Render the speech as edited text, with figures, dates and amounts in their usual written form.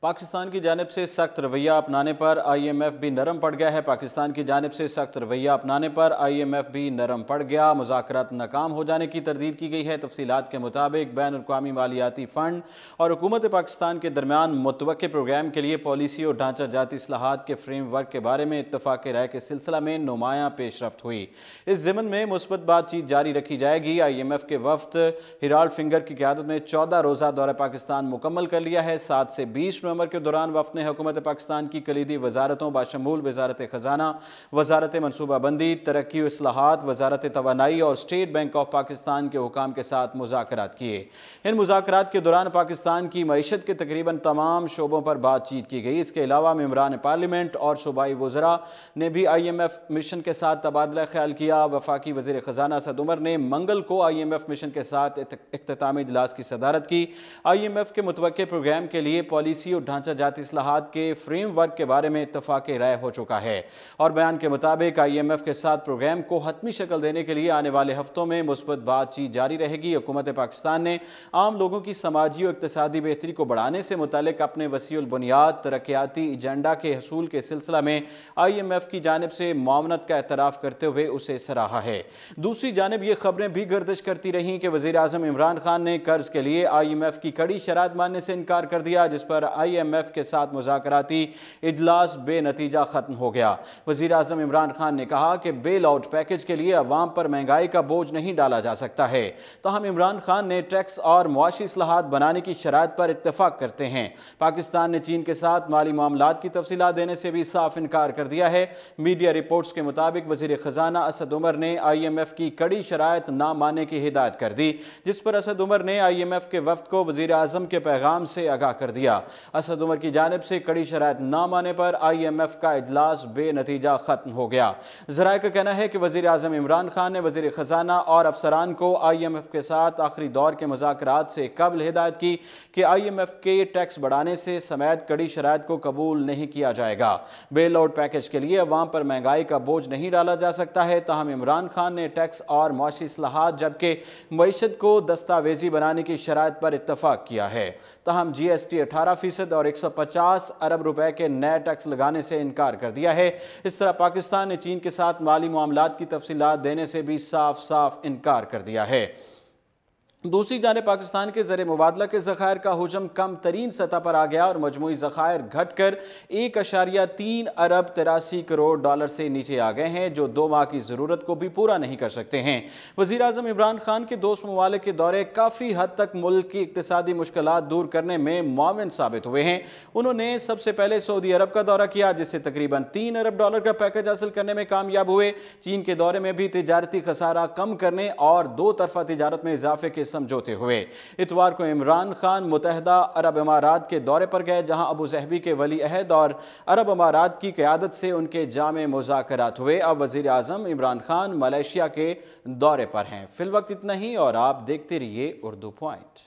पाकिस्तान की जानिब से सख्त रवैया अपनाने पर IMF भी नरम पड़ गया है। पाकिस्तान की जानिब से सख्त रवैया अपनाने पर IMF भी नरम पड़ गया। मुज़ाकरात नाकाम हो जाने की तरदीद की गई है। तफसीलात के मुताबिक बैनुल-अक़वामी मालियाती फ़ंड और हुकूमत पाकिस्तान के दरमियान मुतवक्के प्रोग्राम के लिए पॉलिसी और ढांचा जाती इस्लाहात के फ्रेम वर्क के बारे में इत्तफ़ाक़ राय के सिलसिला में नुमायां पेशरफ्त हुई। इस ज़िमन में मुस्बत बातचीत जारी रखी जाएगी। IMF के वफ़द हिराल्ड फिंगर की क़यादत में 14 रोज़ा दौरा पाकिस्तान मुकम्मल कर लिया है। 7 से 20 नवंबर के दौरान वफ़द ने हुकूमत पाकिस्तान की कलीदी वजारतों बाशमूल वज़ारत ख़जाना, वज़ारत मनसूबाबंदी, तरक्की और इस्लाहात, वज़ारत तवानाई और स्टेट बैंक ऑफ पाकिस्तान के हुकाम के साथ मुज़ाकरात किए। इन मुज़ाकरात के दौरान पाकिस्तान की मईशत के तकरीबन तमाम शोबों पर बातचीत की गई। इसके अलावा मेंबरान पार्लियामेंट और सूबाई वज़रा ने भी IMF मिशन के साथ तबादला ख्याल किया। वफाकी वज़ीर ख़जाना असद उमर ने मंगल को IMF मिशन के साथ इख्तितामी इजलास की सदारत की। IMF के मुतवक्के प्रोग्राम के लिए पॉलिसी और ढांचा जाती इस्लाहात के फ्रेम वर्क के बारे में इत्तफ़ाक़ राय हो चुका है और बयान के मुताबिक IMF के साथ प्रोग्राम को हतमी शक्ल देने के लिए आने वाले हफ्तों में मुस्बत बातचीत जारी रहेगी। हुकूमत पाकिस्तान ने आम लोगों की समाजी और इक़्तिसादी बेहतरी को बढ़ाने से मुतालिक अपने वसीउल बुनियाद तरक्याती एजेंडा के हसूल के सिलसिला में IMF की जानिब से मुआवनत का एतराफ़ करते हुए उसे सराहा है। दूसरी जानिब ये खबरें भी गर्दिश करती रहीं कि वज़ीर आज़म इमरान खान ने कर्ज के लिए IMF की कड़ी शरात मानने से इनकार कर दिया, जिस पर IMF के साथ मुज़ाकराती इजलास बेनतीजा ख़त्म हो गया। वज़ीर आज़म इमरान खान ने कहा कि बेल आउट पैकेज के लिए अवाम पर महंगाई का बोझ नहीं डाला जा सकता है। ताहम इमरान खान ने टैक्स और मुआशी इस्लाहात बनाने की शरात पर इत्तफ़ाक़ करते हैं। पाकिस्तान ने चीन के साथ माली मामलात की तफसीलात देने से भी साफ इनकार कर दिया है। मीडिया रिपोर्ट्स के मुताबिक वज़ीर ख़जाना असद उमर ने IMF की कड़ी शराइत ना मानने की हिदायत कर दी, जिस पर असद उमर ने IMF के वफ़द को वज़ीर आज़म के पैगाम से आगाह कर दिया। असद उमर की जानिब से कड़ी शराइत ना माने पर IMF का इजलास बेनतीजा ख़त्म हो गया। ज़राए का कहना है कि वज़ीर आज़म इमरान खान ने वज़ीर ख़जाना और अफसरान को IMF के साथ आखिरी दौर के मुज़ाकरात से कबल हिदायत की कि IMF के टैक्स बढ़ाने से समेत कड़ी शराइत को कबूल नहीं किया जाएगा। बेल आउट पैकेज के लिए अवाम पर महंगाई का बोझ नहीं डाला जा सकता है। ताहम इमरान खान ने टैक्स और मुआशी इस्लाहात जबकि मईशत को दस्तावेजी बनाने की शराइत पर इत्तफ़ाक़ किया है। ताहम GST 18% और 150 अरब रुपए के नए टैक्स लगाने से इनकार कर दिया है। इस तरह पाकिस्तान ने चीन के साथ माली मामलात की तफसीलात देने से भी साफ साफ इनकार कर दिया है। दूसरी जानिब पाकिस्तान के ज़र मुबादला के ज़खायर का हुजम कम तरीन सतह पर आ गया और मजमूई ज़खायर घट कर 1.3 अरब 83 करोड़ डॉलर से नीचे आ गए हैं, जो 2 माह की ज़रूरत को भी पूरा नहीं कर सकते हैं। वज़ीर आज़म इमरान खान के दोस्त ममालिक के दौरे काफ़ी हद तक मुल्क की इक़्तिसादी मुश्किलात दूर करने में मुआविन साबित हुए हैं। उन्होंने सबसे पहले सऊदी अरब का दौरा किया, जिससे तकरीबन 3 अरब डॉलर का पैकेज हासिल करने में कामयाब हुए। चीन के दौरे में भी तिजारती खसारा कम करने और 2 तरफ़ा तिजारत में इजाफे के समझौते हुए। इतवार को इमरान खान मुत्तहिदा अरब अमारात के दौरे पर गए, जहां अबू ज़हबी के वली अहद और अरब अमारात की क़यादत से उनके जामे मुज़ाकरात हुए। अब वज़ीर आज़म इमरान खान मलेशिया के दौरे पर हैं। फिल वक्त इतना ही और आप देखते रहिए उर्दू पॉइंट।